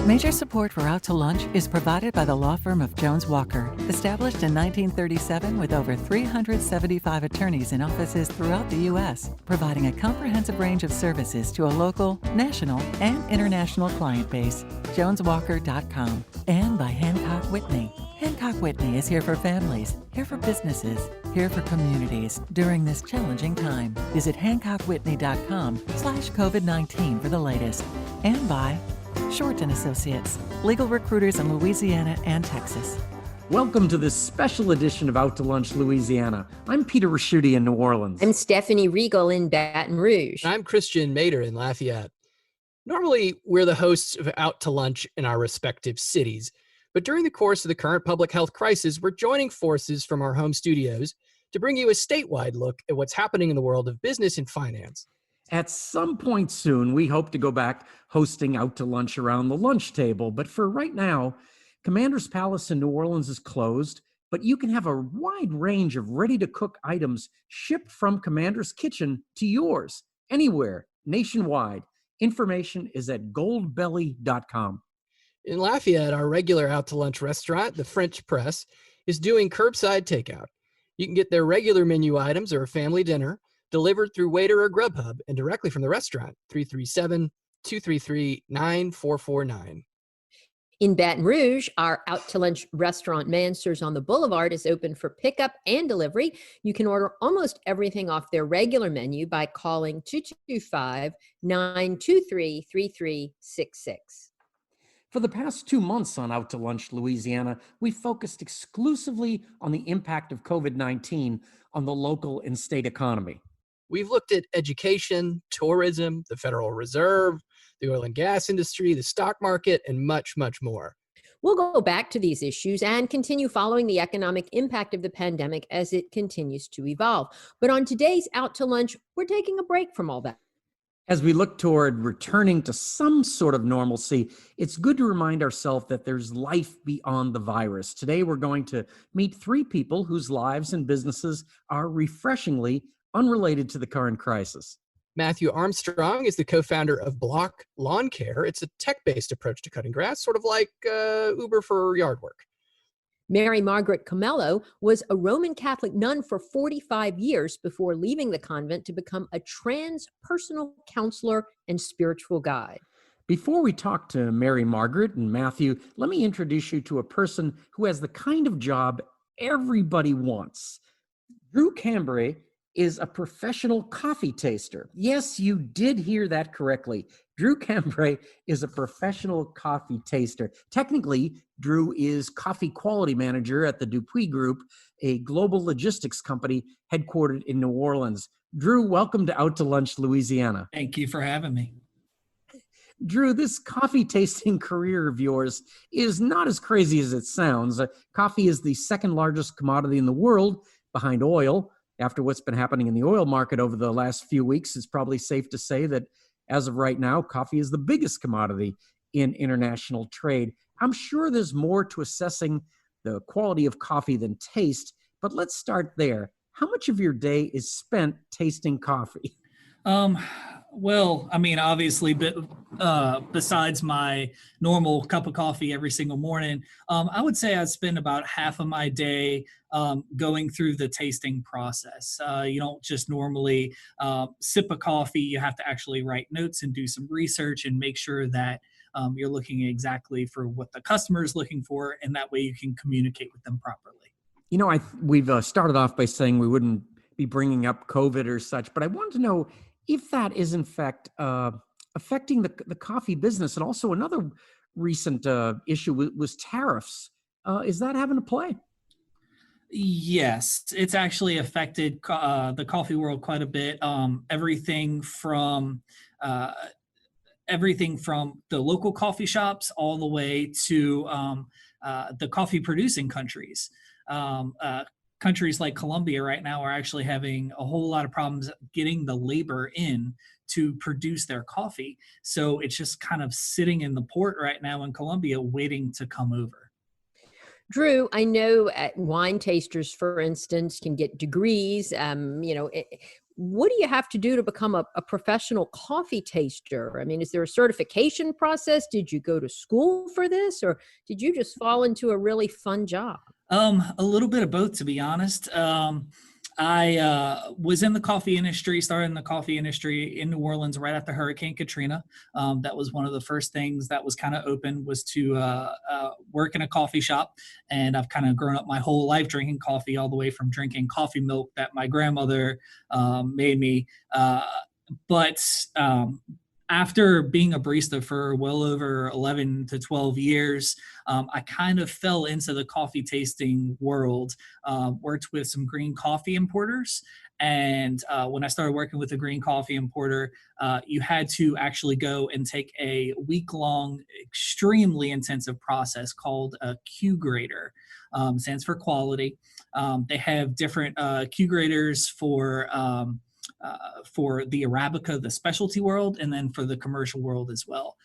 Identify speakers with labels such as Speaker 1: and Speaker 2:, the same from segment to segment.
Speaker 1: Major support for Out to Lunch is provided by the law firm of Jones Walker, established in 1937 with over 375 attorneys in offices throughout the U.S., providing a comprehensive range of services to a local, national, and international client base. JonesWalker.com. And by Hancock Whitney. Hancock Whitney is here for families, here for businesses, here for communities during this challenging time. Visit HancockWhitney.com/COVID-19 for the latest. And by Short & Associates, legal recruiters in Louisiana and Texas.
Speaker 2: Welcome to this special edition of Out to Lunch, Louisiana. I'm Peter Raschuti in New Orleans.
Speaker 3: I'm Stephanie Regal in Baton Rouge.
Speaker 4: I'm Christian Mader in Lafayette. Normally, we're the hosts of Out to Lunch in our respective cities, but during the course of the current public health crisis, we're joining forces from our home studios to bring you a statewide look at what's happening in the world of business and finance.
Speaker 2: At some point soon, we hope to go back hosting Out to Lunch around the lunch table. But for right now, Commander's Palace in New Orleans is closed, but you can have a wide range of ready-to-cook items shipped from Commander's Kitchen to yours, anywhere, nationwide. Information is at goldbelly.com.
Speaker 4: In Lafayette, our regular Out to Lunch restaurant, the French Press, is doing curbside takeout. You can get their regular menu items or a family dinner delivered through Waiter or Grubhub and directly from the restaurant, 337-233-9449.
Speaker 3: In Baton Rouge, our Out to Lunch restaurant Mansers on the Boulevard is open for pickup and delivery. You can order almost everything off their regular menu by calling 225-923-3366.
Speaker 2: For the past 2 months on Out to Lunch, Louisiana, we focused exclusively on the impact of COVID-19 on the local and state economy.
Speaker 4: We've looked at education, tourism, the Federal Reserve, the oil and gas industry, the stock market, and much, much more.
Speaker 3: We'll go back to these issues and continue following the economic impact of the pandemic as it continues to evolve. But on today's Out to Lunch, we're taking a break from all that.
Speaker 2: As we look toward returning to some sort of normalcy, it's good to remind ourselves that there's life beyond the virus. Today, we're going to meet 3 people whose lives and businesses are refreshingly unrelated to the current crisis.
Speaker 4: Matthew Armstrong is the co-founder of Block Lawn Care. It's a tech-based approach to cutting grass, sort of like Uber for yard work.
Speaker 3: Mary Margaret Camello was a Roman Catholic nun for 45 years before leaving the convent to become a transpersonal counselor and spiritual guide.
Speaker 2: Before we talk to Mary Margaret and Matthew, let me introduce you to a person who has the kind of job everybody wants. Drew Cambre is a professional coffee taster. Yes, you did hear that correctly. Drew Cambre is a professional coffee taster. Technically, Drew is coffee quality manager at the Dupuis Group, a global logistics company headquartered in New Orleans. Drew, welcome to Out to Lunch, Louisiana.
Speaker 5: Thank you for having me.
Speaker 2: Drew, this coffee tasting career of yours is not as crazy as it sounds. Coffee is the second largest commodity in the world behind oil. After what's been happening in the oil market over the last few weeks, it's probably safe to say that as of right now, coffee is the biggest commodity in international trade. I'm sure there's more to assessing the quality of coffee than taste, but let's start there. How much of your day is spent tasting coffee?
Speaker 5: Well, I mean, obviously, besides my normal cup of coffee every single morning, I would say I spend about half of my day going through the tasting process. You don't just normally sip a coffee. You have to actually write notes and do some research and make sure that you're looking exactly for what the customer is looking for, and that way you can communicate with them properly.
Speaker 2: You know, we've started off by saying we wouldn't be bringing up COVID or such, but I wanted to know if that is in fact affecting the coffee business. And also another recent issue was tariffs. Is that having a play?
Speaker 5: Yes, it's actually affected the coffee world quite a bit. Everything from the local coffee shops all the way to the coffee producing countries. Countries like Colombia right now are actually having a whole lot of problems getting the labor in to produce their coffee. So it's just kind of sitting in the port right now in Colombia waiting to come over.
Speaker 3: Drew, I know wine tasters, for instance, can get degrees. what do you have to do to become a professional coffee taster? I mean, is there a certification process? Did you go to school for this, or did you just fall into a really fun job?
Speaker 5: A little bit of both, to be honest. I was in the coffee industry, started in the coffee industry in New Orleans right after Hurricane Katrina. That was one of the first things that was kind of open, was to work in a coffee shop. And I've kind of grown up my whole life drinking coffee, all the way from drinking coffee milk that my grandmother made me. But after being a barista for well over 11 to 12 years, I kind of fell into the coffee tasting world, worked with some green coffee importers. And when I started working with a green coffee importer, you had to actually go and take a week-long, extremely intensive process called a Q grader. Stands for quality. They have different Q graders for the Arabica, the specialty world, and then for the commercial world as well.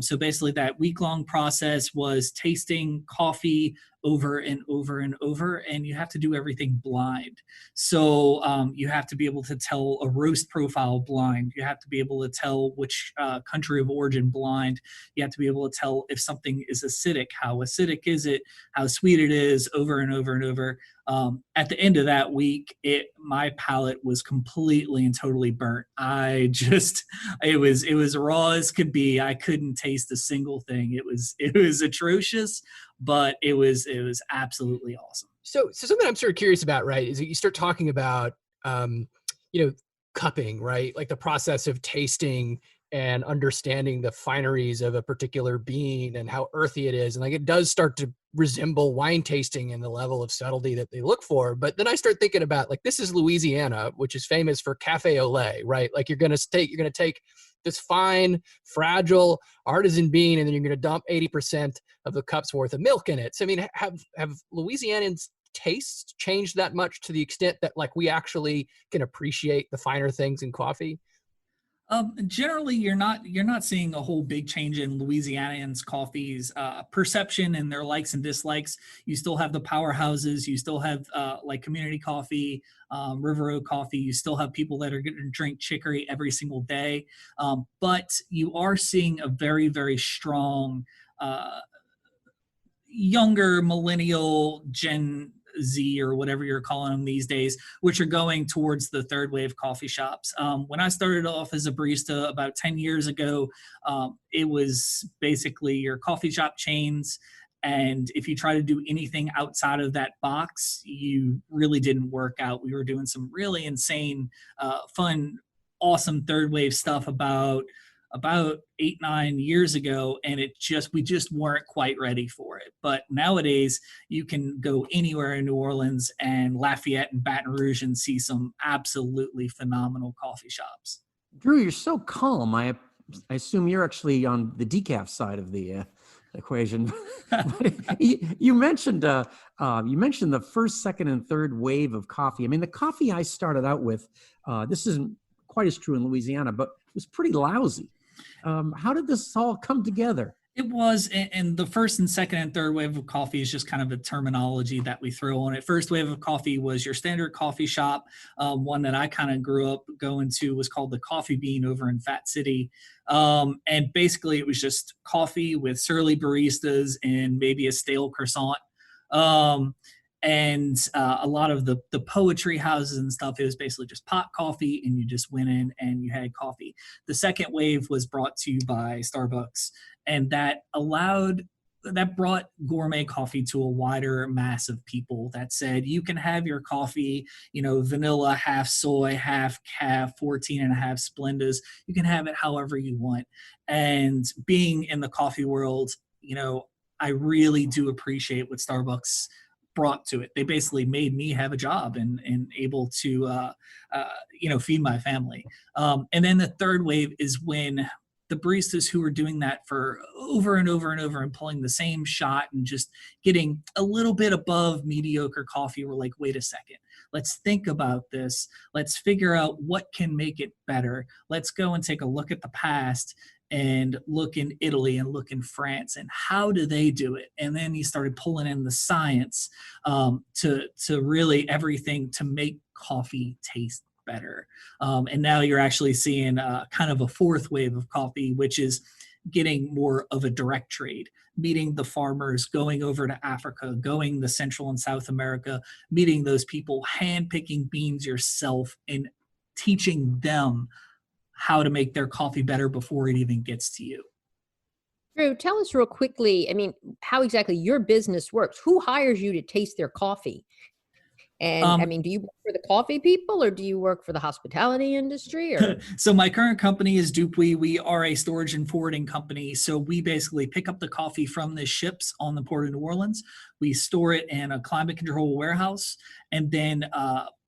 Speaker 5: So basically that week-long process was tasting coffee over and over and over, and you have to do everything blind. So you have to be able to tell a roast profile blind. You have to be able to tell which country of origin blind. You have to be able to tell if something is acidic, how acidic is it, how sweet it is, over and over and over. At the end of that week, my palate was completely and totally burnt. It was raw as could be. I couldn't taste a single thing. It was atrocious, but it was absolutely awesome.
Speaker 4: So something I'm sort of curious about, right, is that you start talking about, cupping, right? Like the process of tasting and understanding the fineries of a particular bean and how earthy it is. And like, it does start to resemble wine tasting in the level of subtlety that they look for. But then I start thinking about, like, this is Louisiana, which is famous for cafe au lait, right? Like you're going to take this fine, fragile artisan bean, and then you're going to dump 80% of the cup's worth of milk in it. So, I mean, have Louisianans' tastes changed that much to the extent that, like, we actually can appreciate the finer things in coffee?
Speaker 5: Generally, you're not seeing a whole big change in Louisianians' coffee's perception and their likes and dislikes. You still have the powerhouses. You still have like Community Coffee, River Oak Coffee. You still have people that are going to drink chicory every single day. But you are seeing a very, very strong younger millennial Gen Z, or whatever you're calling them these days, which are going towards the third wave coffee shops. When I started off as a barista about 10 years ago, it was basically your coffee shop chains. And if you try to do anything outside of that box, you really didn't work out. We were doing some really insane, fun, awesome third wave stuff about 8-9 years ago, and we just weren't quite ready for it. But nowadays you can go anywhere in New Orleans and Lafayette and Baton Rouge and see some absolutely phenomenal coffee shops.
Speaker 2: Drew, you're so calm. I assume you're actually on the decaf side of the equation. you mentioned the first, second, and third wave of coffee. I mean, the coffee I started out with, this isn't quite as true in Louisiana, but it was pretty lousy. How did this all come together?
Speaker 5: It was, and the first and second and third wave of coffee is just kind of a terminology that we throw on it. First wave of coffee was your standard coffee shop. One that I kind of grew up going to was called the Coffee Bean over in Fat City. And basically it was just coffee with surly baristas and maybe a stale croissant. And a lot of the poetry houses and stuff, it was basically just pot coffee, and you just went in and you had coffee. The second wave was brought to you by Starbucks, and that brought gourmet coffee to a wider mass of people. That said, you can have your coffee, vanilla, half soy, half calf, 14.5 Splendas. You can have it however you want. And being in the coffee world, I really do appreciate what Starbucks brought to it. They basically made me have a job and able to, feed my family. And then the third wave is when the baristas who were doing that for over and over and over and pulling the same shot and just getting a little bit above mediocre coffee were like, wait a second, let's think about this. Let's figure out what can make it better. Let's go and take a look at the past and look in Italy and look in France and how do they do it? And then he started pulling in the science to really everything to make coffee taste better. And now you're actually seeing kind of a fourth wave of coffee, which is getting more of a direct trade, meeting the farmers, going over to Africa, going to Central and South America, meeting those people, hand picking beans yourself and teaching them how to make their coffee better before it even gets to you.
Speaker 3: Drew, tell us real quickly, I mean, how exactly your business works. Who hires you to taste their coffee? And I mean, do you work for the coffee people or do you work for the hospitality industry? Or
Speaker 5: So my current company is Dupuy. We are a storage and forwarding company. So we basically pick up the coffee from the ships on the Port of New Orleans. We store it in a climate control warehouse, and then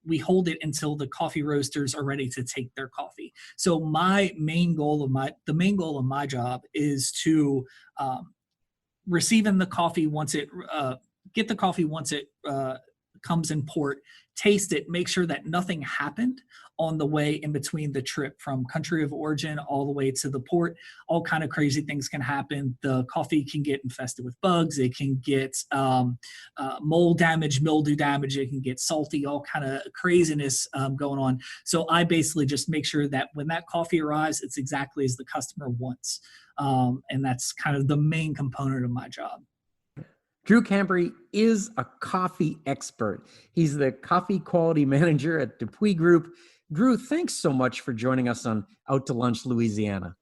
Speaker 5: we hold it until the coffee roasters are ready to take their coffee. So the main goal of my job is to receiving the coffee once it get the coffee once it comes in port, taste it, make sure that nothing happened on the way in between the trip from country of origin all the way to the port. All kind of crazy things can happen. The coffee can get infested with bugs. It can get mold damage, mildew damage. It can get salty, all kind of craziness going on. So I basically just make sure that when that coffee arrives, it's exactly as the customer wants. And that's kind of the main component of my job.
Speaker 2: Drew Cambre is a coffee expert. He's the coffee quality manager at Dupuy Group. Drew, thanks so much for joining us on Out to Lunch, Louisiana.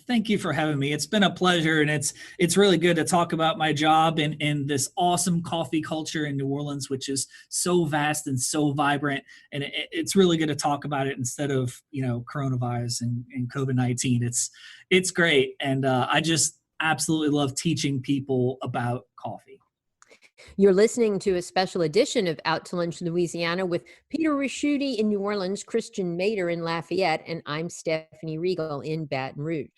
Speaker 5: Thank you for having me. It's been a pleasure, and it's really good to talk about my job and this awesome coffee culture in New Orleans, which is so vast and so vibrant. And it's really good to talk about it instead of coronavirus and COVID-19. It's great, and I just absolutely love teaching people about coffee.
Speaker 3: you're listening to a special edition of Out to Lunch Louisiana with Peter Raschuti in New Orleans, Christian Mader in Lafayette, and I'm Stephanie Regal in Baton Rouge.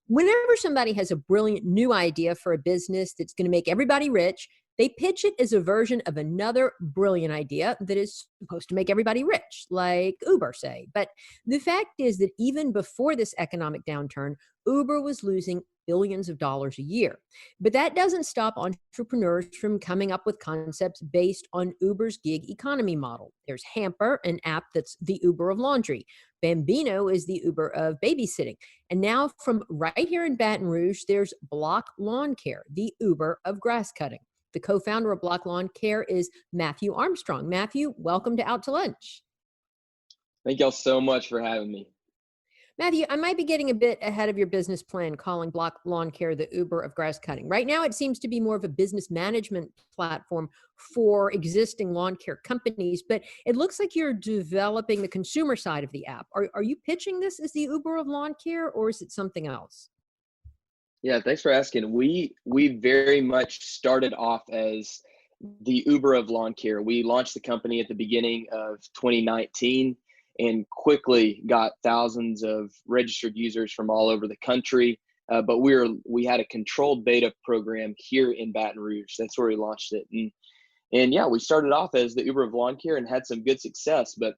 Speaker 3: Whenever somebody has a brilliant new idea for a business that's going to make everybody rich, they pitch it as a version of another brilliant idea that is supposed to make everybody rich, like Uber, say. But the fact is that even before this economic downturn, Uber was losing billions of dollars a year. But that doesn't stop entrepreneurs from coming up with concepts based on Uber's gig economy model. There's Hamper, an app that's the Uber of laundry. Bambino is the Uber of babysitting. And now from right here in Baton Rouge, there's Block Lawn Care, the Uber of grass cutting. The co-founder of Block Lawn Care is Matthew Armstrong. Matthew, welcome to Out to Lunch.
Speaker 6: Thank y'all so much for having me.
Speaker 3: Matthew, I might be getting a bit ahead of your business plan calling Block Lawn Care the Uber of grass cutting. Right now, it seems to be more of a business management platform for existing lawn care companies, but it looks like you're developing the consumer side of the app. Are you pitching this as the Uber of lawn care, or is it something else?
Speaker 6: Yeah, thanks for asking. We very much started off as the Uber of lawn care. We launched the company at the beginning of 2019 and quickly got thousands of registered users from all over the country. But we had a controlled beta program here in Baton Rouge. That's where we launched it. And yeah, we started off as the Uber of lawn care and had some good success. But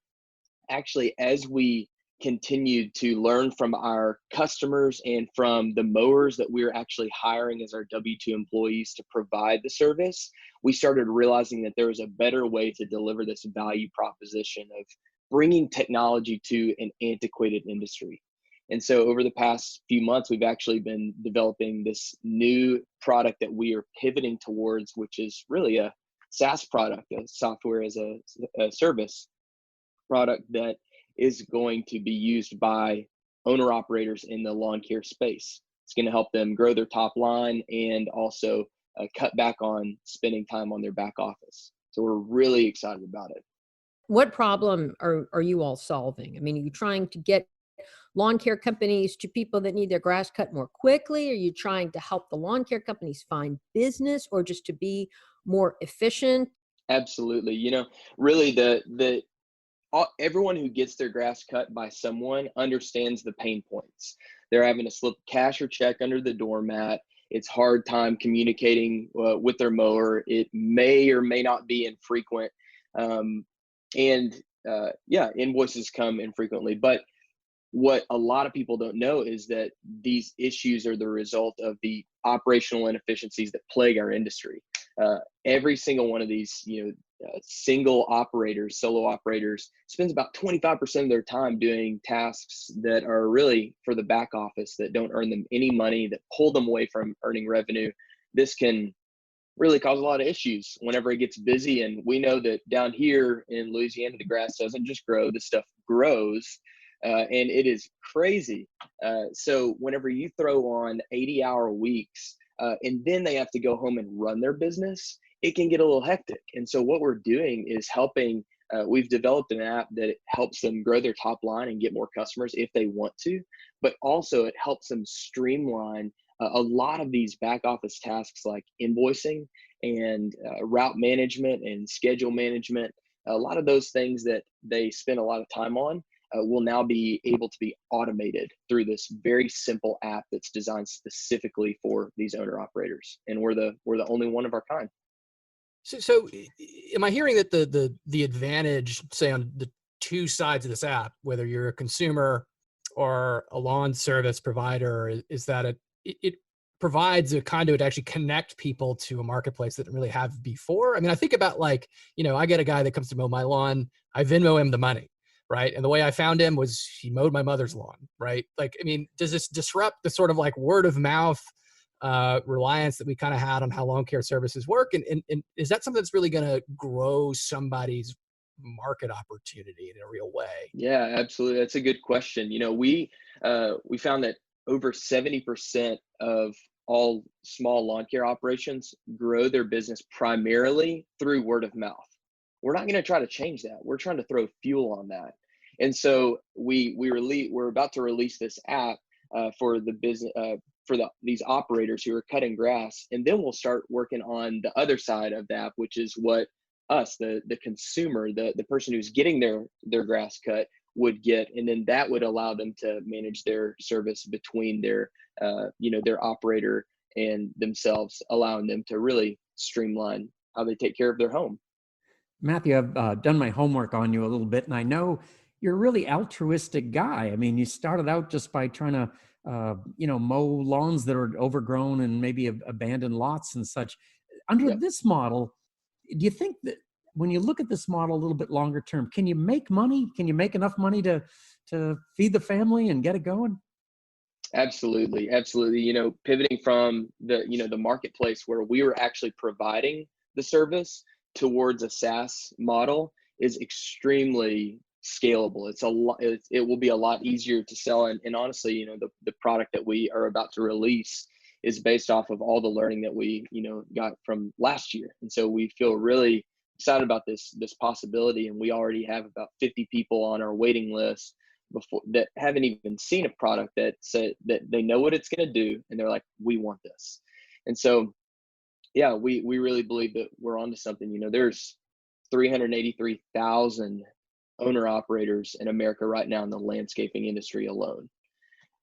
Speaker 6: actually, as we continued to learn from our customers and from the mowers that we were actually hiring as our W-2 employees to provide the service, we started realizing that there was a better way to deliver this value proposition of bringing technology to an antiquated industry. And so over the past few months, we've actually been developing this new product that we are pivoting towards, which is really a SaaS product, a software as a service product that is going to be used by owner operators in the lawn care space. It's going to help them grow their top line and also cut back on spending time on their back office. So we're really excited about it.
Speaker 3: What problem are you all solving? I mean, are you trying to get lawn care companies to people that need their grass cut more quickly? Are you trying to help the lawn care companies find business or just to be more efficient?
Speaker 6: Absolutely. Really everyone who gets their grass cut by someone understands the pain points. They're having to slip cash or check under the doormat. It's hard time communicating with their mower. It may or may not be infrequent. Invoices come infrequently. But what a lot of people don't know is that these issues are the result of the operational inefficiencies that plague our industry. Every single one of these, single operators, solo operators, spends about 25% of their time doing tasks that are really for the back office, that don't earn them any money, that pull them away from earning revenue. This can really cause a lot of issues whenever it gets busy. And we know that down here in Louisiana, the grass doesn't just grow, the stuff grows, and it is crazy. So whenever you throw on 80-hour weeks, and then they have to go home and run their business, it can get a little hectic. And so what we're doing is helping, we've developed an app that helps them grow their top line and get more customers if they want to, but also it helps them streamline a lot of these back office tasks like invoicing and route management and schedule management. A lot of those things that they spend a lot of time on will now be able to be automated through this very simple app that's designed specifically for these owner operators. And we're the only one of our kind.
Speaker 4: So am I hearing that the advantage, say on the two sides of this app, whether you're a consumer or a lawn service provider, is that it provides a conduit to actually connect people to a marketplace that didn't really have before? I mean, I think about I get a guy that comes to mow my lawn, I Venmo him the money, right? And the way I found him was he mowed my mother's lawn, right? Does this disrupt the sort of word of mouth reliance that we kind of had on how lawn care services work? And is that something that's really going to grow somebody's market opportunity in a real way?
Speaker 6: Yeah, absolutely. That's a good question. We found that over 70% of all small lawn care operations grow their business primarily through word of mouth. We're not going to try to change that. We're trying to throw fuel on that. And so we're about to release this app for the business, these operators who are cutting grass, and then we'll start working on the other side of the app, which is what the consumer, the person who's getting their grass cut would get, and then that would allow them to manage their service between their operator and themselves, allowing them to really streamline how they take care of their home.
Speaker 2: Matthew, I've done my homework on you a little bit, and I know you're a really altruistic guy. I mean, you started out just by trying to mow lawns that are overgrown and maybe abandoned lots and such. Under this model, do you think that when you look at this model a little bit longer term, can you make money? Can you make enough money to feed the family and get it going?
Speaker 6: Absolutely. Pivoting from the marketplace where we were actually providing the service towards a SaaS model is extremely scalable. It will be a lot easier to sell. And honestly, the product that we are about to release is based off of all the learning that we, got from last year. And so we feel really excited about this possibility. And we already have about 50 people on our waiting list before that haven't even seen a product that said that they know what it's going to do. And they're like, we want this. And so, yeah, we really believe that we're onto something. There's 383,000 owner operators in America right now in the landscaping industry alone.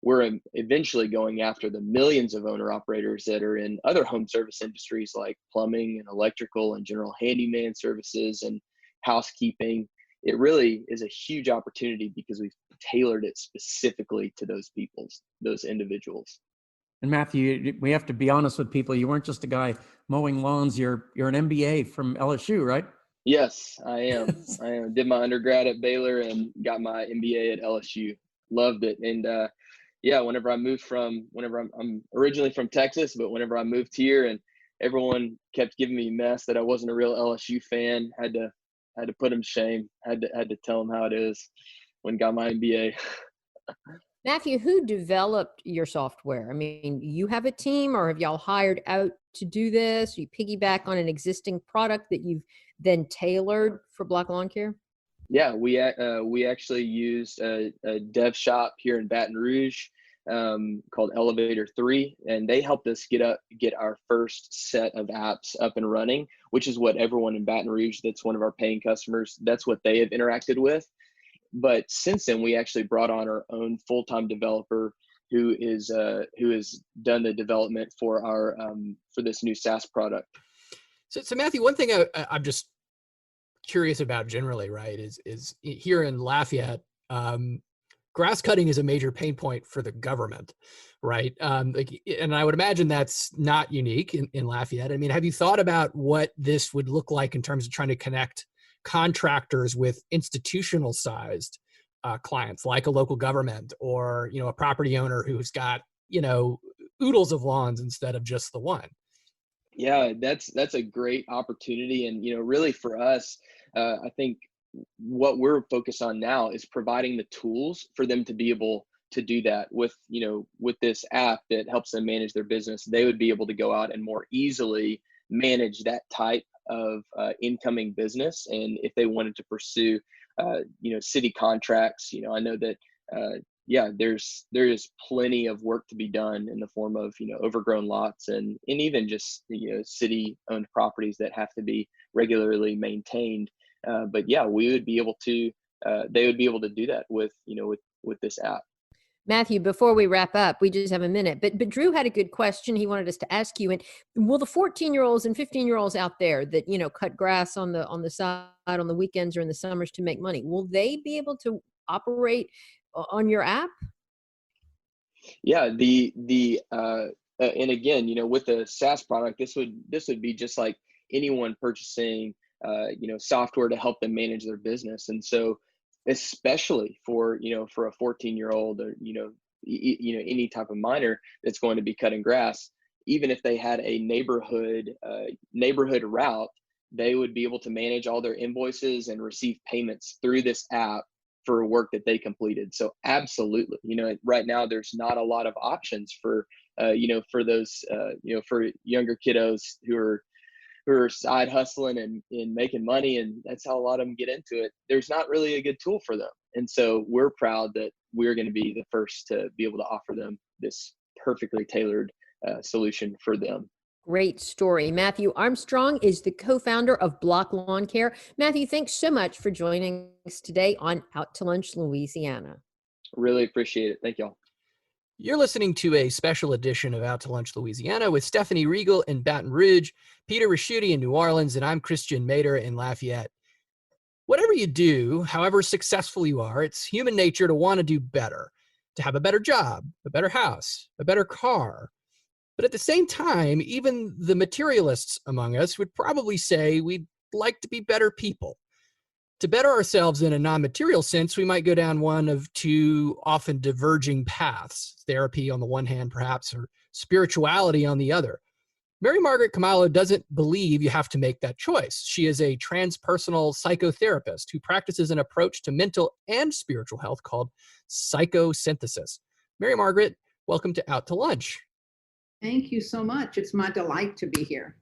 Speaker 6: We're eventually going after the millions of owner operators that are in other home service industries like plumbing and electrical and general handyman services and housekeeping. It really is a huge opportunity because we've tailored it specifically to those individuals.
Speaker 2: And Matthew, we have to be honest with people. You weren't just a guy mowing lawns. You're an MBA from LSU, right?
Speaker 6: Yes, I am. Did my undergrad at Baylor and got my MBA at LSU. Loved it. And whenever I'm originally from Texas, but whenever I moved here and everyone kept giving me mess that I wasn't a real LSU fan, had to put them to shame. Had to tell them how it is when got my MBA.
Speaker 3: Matthew, who developed your software? I mean, you have a team, or have y'all hired out to do this? You piggyback on an existing product that you've then tailored for Black Lawn Care?
Speaker 6: Yeah, we actually used a dev shop here in Baton Rouge called Elevator 3, and they helped us get our first set of apps up and running, which is what everyone in Baton Rouge that's one of our paying customers, that's what they have interacted with. But since then, we actually brought on our own full-time developer who has done the development for our for this new SaaS product.
Speaker 4: So Matthew, one thing I'm just curious about generally, right, is here in Lafayette, grass cutting is a major pain point for the government, right? And I would imagine that's not unique in Lafayette. I mean, have you thought about what this would look like in terms of trying to connect contractors with institutional sized clients, like a local government or, a property owner who's got, oodles of lawns instead of just the one?
Speaker 6: Yeah, that's a great opportunity. And, really for us, I think what we're focused on now is providing the tools for them to be able to do that with this app that helps them manage their business. They would be able to go out and more easily manage that type of incoming business. And if they wanted to pursue, city contracts, I know that, there is plenty of work to be done in the form of, overgrown lots and even just, city owned properties that have to be regularly maintained. But yeah, we would be able to, they would be able to do that with this app.
Speaker 3: Matthew, before we wrap up, we just have a minute, but Drew had a good question he wanted us to ask you. And will the 14-year-olds and 15-year-olds out there that, cut grass on the side on the weekends or in the summers to make money, will they be able to operate on your app?
Speaker 6: Yeah, and again, with the SaaS product, this would be just like anyone purchasing, software to help them manage their business. And so, especially for a 14-year-old or any type of minor that's going to be cutting grass, even if they had a neighborhood route, they would be able to manage all their invoices and receive payments through this app for work that they completed. So absolutely, right now there's not a lot of options for for those for younger kiddos who are side hustling and making money, and that's how a lot of them get into it. There's not really a good tool for them. And so we're proud that we're going to be the first to be able to offer them this perfectly tailored solution for them.
Speaker 3: Great story. Matthew Armstrong is the co-founder of Block Lawn Care. Matthew, thanks so much for joining us today on Out to Lunch, Louisiana.
Speaker 6: Really appreciate it. Thank y'all.
Speaker 4: You're listening to a special edition of Out to Lunch, Louisiana with Stephanie Riegel in Baton Rouge, Peter Raschuti in New Orleans, and I'm Christian Mader in Lafayette. Whatever you do, however successful you are, it's human nature to want to do better, to have a better job, a better house, a better car. But at the same time, even the materialists among us would probably say we'd like to be better people. To better ourselves in a non-material sense, we might go down one of two often diverging paths, therapy on the one hand, perhaps, or spirituality on the other. Mary Margaret Kamalo doesn't believe you have to make that choice. She is a transpersonal psychotherapist who practices an approach to mental and spiritual health called psychosynthesis. Mary Margaret, welcome to Out to Lunch.
Speaker 7: Thank you so much. It's my delight to be here.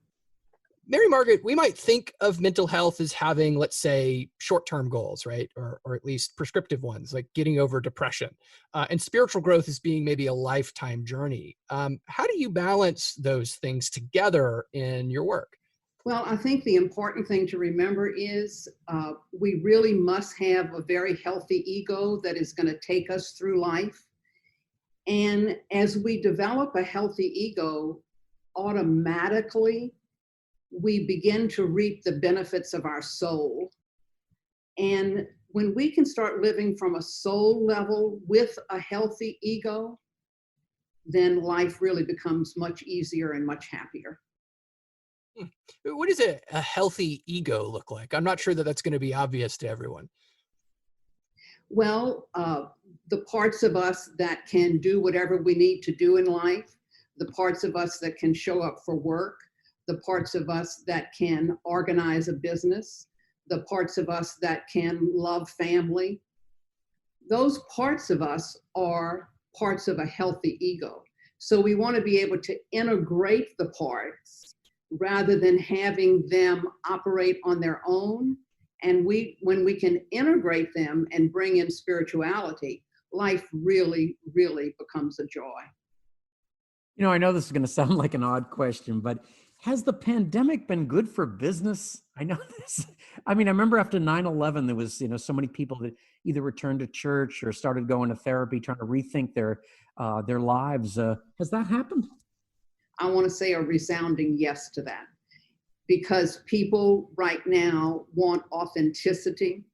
Speaker 4: Mary Margaret, we might think of mental health as having, let's say, short-term goals, right? Or at least prescriptive ones, like getting over depression. And spiritual growth as being maybe a lifetime journey. How do you balance those things together in your work?
Speaker 7: Well, I think the important thing to remember is we really must have a very healthy ego that is going to take us through life. And as we develop a healthy ego, automatically, we begin to reap the benefits of our soul. And when we can start living from a soul level with a healthy ego, then life really becomes much easier and much happier.
Speaker 4: What does a healthy ego look like? I'm not sure that that's going to be obvious to everyone.
Speaker 7: Well, the parts of us that can do whatever we need to do in life, the parts of us that can show up for work, the parts of us that can organize a business, the parts of us that can love family. Those parts of us are parts of a healthy ego. So we want to be able to integrate the parts rather than having them operate on their own. And when we can integrate them and bring in spirituality, life really, really becomes a joy.
Speaker 2: I know this is going to sound like an odd question, but has the pandemic been good for business? I know this. I remember after 9/11, there was, so many people that either returned to church or started going to therapy, trying to rethink their lives. Has that happened?
Speaker 7: I want to say a resounding yes to that, because people right now want authenticity.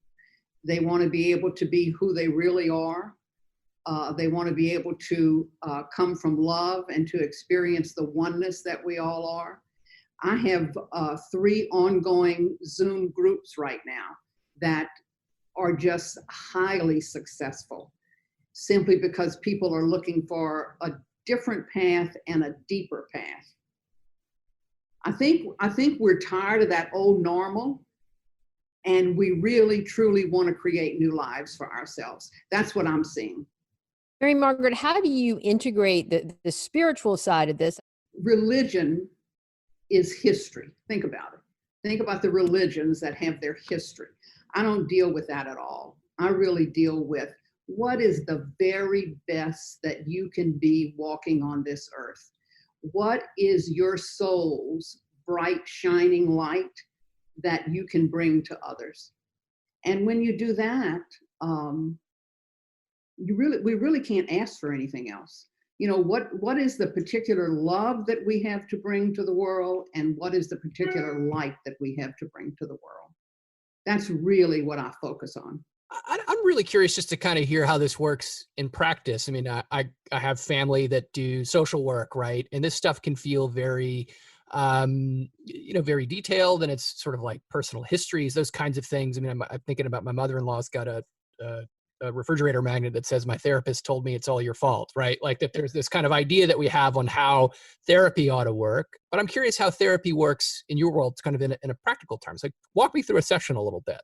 Speaker 7: They want to be able to be who they really are. They want to be able to come from love and to experience the oneness that we all are. I have 3 ongoing Zoom groups right now that are just highly successful, simply because people are looking for a different path and a deeper path. I think we're tired of that old normal, and we really truly want to create new lives for ourselves. That's what I'm seeing.
Speaker 3: Mary Margaret, how do you integrate the spiritual side of this?
Speaker 7: Religion is history. Think about it. Think about the religions that have their history. I don't deal with that at all. I really deal with what is the very best that you can be walking on this earth. What is your soul's bright, shining light that you can bring to others? And when you do that, we really can't ask for anything else. You know, what is the particular love that we have to bring to the world, and what is the particular light that we have to bring to the world? That's really what I focus on.
Speaker 4: I'm really curious just to kind of hear how this works in practice. I mean, I have family that do social work, right? And this stuff can feel very, very detailed, and it's sort of like personal histories, those kinds of things. I mean, I'm thinking about my mother-in-law's got a refrigerator magnet that says, "My therapist told me it's all your fault," right? Like that there's this kind of idea that we have on how therapy ought to work. But I'm curious how therapy works in your world, kind of in a practical terms. Like, walk me through a session a little bit.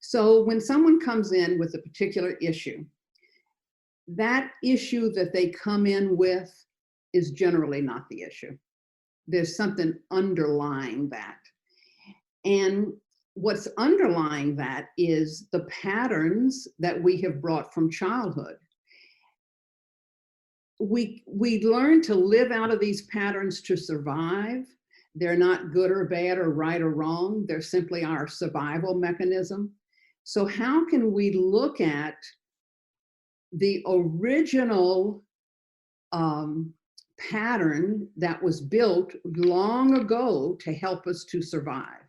Speaker 7: So when someone comes in with a particular issue, that issue that they come in with is generally not the issue. There's something underlying that. And what's underlying that is the patterns that we have brought from childhood. We learn to live out of these patterns to survive. They're not good or bad or right or wrong. They're simply our survival mechanism. So how can we look at the original pattern that was built long ago to help us to survive?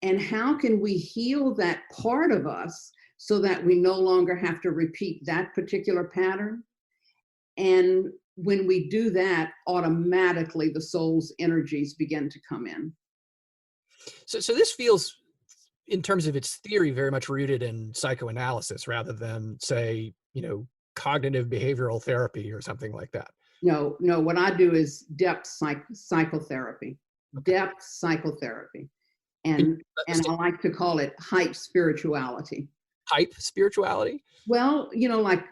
Speaker 7: And how can we heal that part of us so that we no longer have to repeat that particular pattern? And when we do that, automatically the soul's energies begin to come in.
Speaker 4: So this feels, in terms of its theory, very much rooted in psychoanalysis rather than, say, cognitive behavioral therapy or something like that.
Speaker 7: No, what I do is depth psychotherapy, depth psychotherapy. And I like to call it hype spirituality.
Speaker 4: Hype spirituality?
Speaker 7: Well,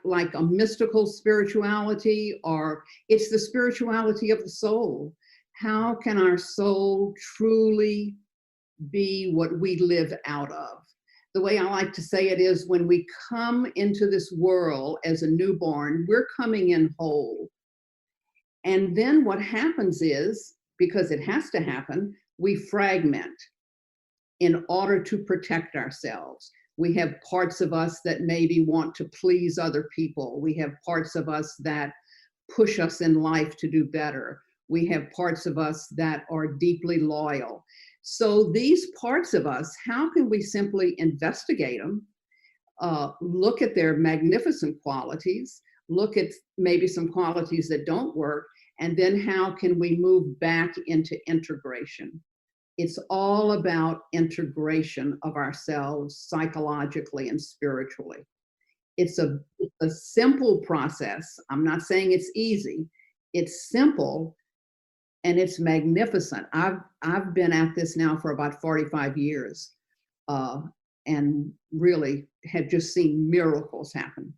Speaker 7: like a mystical spirituality, or it's the spirituality of the soul. How can our soul truly be what we live out of? The way I like to say it is, when we come into this world as a newborn, we're coming in whole. And then what happens is, because it has to happen, we fragment in order to protect ourselves. We have parts of us that maybe want to please other people. We have parts of us that push us in life to do better. We have parts of us that are deeply loyal. So these parts of us, how can we simply investigate them, look at their magnificent qualities, look at maybe some qualities that don't work, and then how can we move back into integration? It's all about integration of ourselves psychologically and spiritually. It's a simple process. I'm not saying it's easy. It's simple and it's magnificent. I've been at this now for about 45 years and really have just seen miracles happen.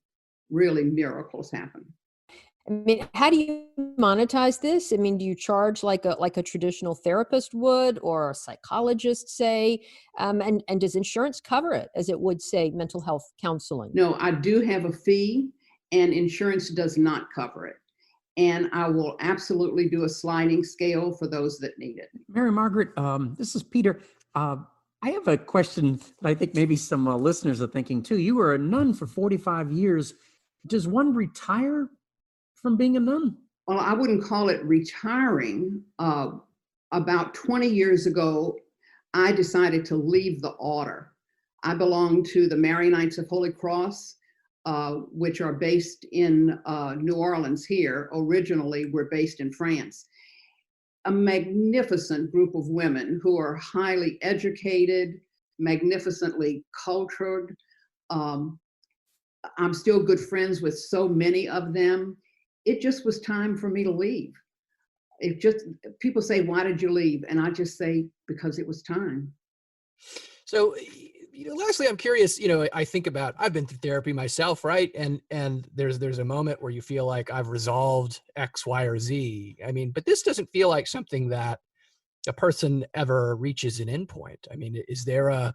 Speaker 7: Really miracles happen.
Speaker 3: I mean, how do you monetize this? I mean, do you charge like a traditional therapist would, or a psychologist, say? And does insurance cover it, as it would, say, mental health counseling?
Speaker 7: No, I do have a fee, and insurance does not cover it. And I will absolutely do a sliding scale for those that need it.
Speaker 2: Mary Margaret, this is Peter. I have a question that I think maybe some listeners are thinking too. You were a nun for 45 years. Does one retire from being a nun?
Speaker 7: Well, I wouldn't call it retiring. About 20 years ago, I decided to leave the order. I belong to the Mary Knights of Holy Cross. which are based in New Orleans here. Originally, we're based in France. A magnificent group of women who are highly educated, magnificently cultured. I'm still good friends with so many of them. It just was time for me to leave. People say, why did you leave? And I just say, because it was time.
Speaker 4: So, lastly, I'm curious, I think about, I've been through therapy myself, right? And there's a moment where you feel like I've resolved X, Y, or Z. I mean, but this doesn't feel like something that a person ever reaches an endpoint. I mean, is there a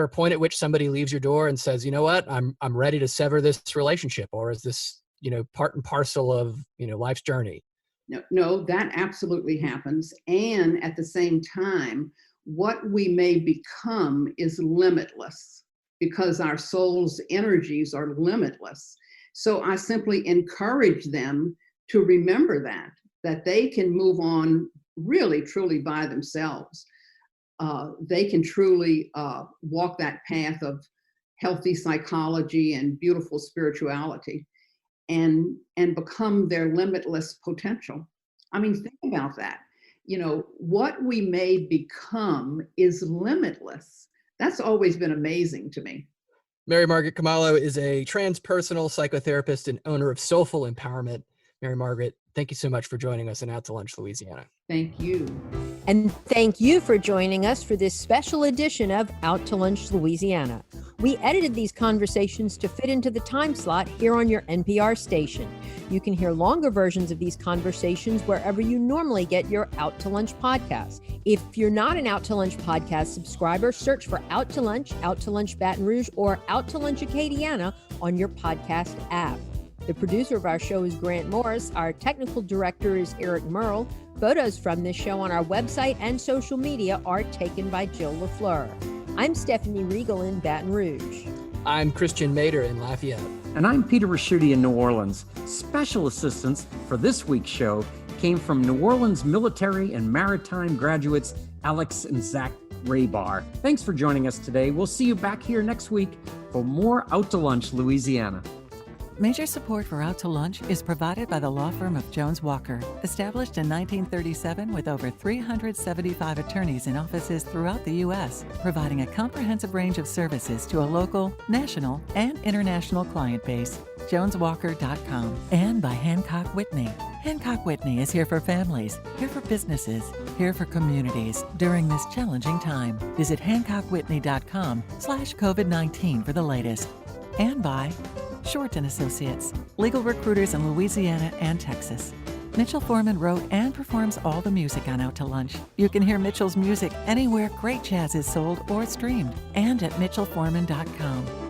Speaker 4: point at which somebody leaves your door and says, you know what, I'm ready to sever this relationship? Or is this, part and parcel of, life's journey?
Speaker 7: No, that absolutely happens. And at the same time, what we may become is limitless because our soul's energies are limitless. So I simply encourage them to remember that they can move on really, truly by themselves. They can truly walk that path of healthy psychology and beautiful spirituality and become their limitless potential. I mean, think about that. What we may become is limitless. That's always been amazing to me.
Speaker 4: Mary Margaret Khumalo is a transpersonal psychotherapist and owner of Soulful Empowerment. Mary Margaret, thank you so much for joining us in Out to Lunch, Louisiana.
Speaker 7: Thank you.
Speaker 3: And thank you for joining us for this special edition of Out to Lunch, Louisiana. We edited these conversations to fit into the time slot here on your NPR station. You can hear longer versions of these conversations wherever you normally get your Out to Lunch podcast. If you're not an Out to Lunch podcast subscriber, search for Out to Lunch Baton Rouge, or Out to Lunch Acadiana on your podcast app. The producer of our show is Grant Morris. Our technical director is Eric Merle. Photos from this show on our website and social media are taken by Jill LaFleur. I'm Stephanie Regal in Baton Rouge.
Speaker 4: I'm Christian Mader in Lafayette.
Speaker 2: And I'm Peter Raschuti in New Orleans. Special assistance for this week's show came from New Orleans military and maritime graduates Alex and Zach Raybar. Thanks for joining us today. We'll see you back here next week for more Out to Lunch, Louisiana.
Speaker 1: Major support for Out to Lunch is provided by the law firm of Jones Walker, established in 1937 with over 375 attorneys in offices throughout the U.S., providing a comprehensive range of services to a local, national, and international client base. JonesWalker.com. And by Hancock Whitney. Hancock Whitney is here for families, here for businesses, here for communities during this challenging time. Visit HancockWhitney.com/COVID-19 for the latest. And by Short & Associates, legal recruiters in Louisiana and Texas. Mitchell Foreman wrote and performs all the music on Out to Lunch. You can hear Mitchell's music anywhere great jazz is sold or streamed, and at MitchellForeman.com.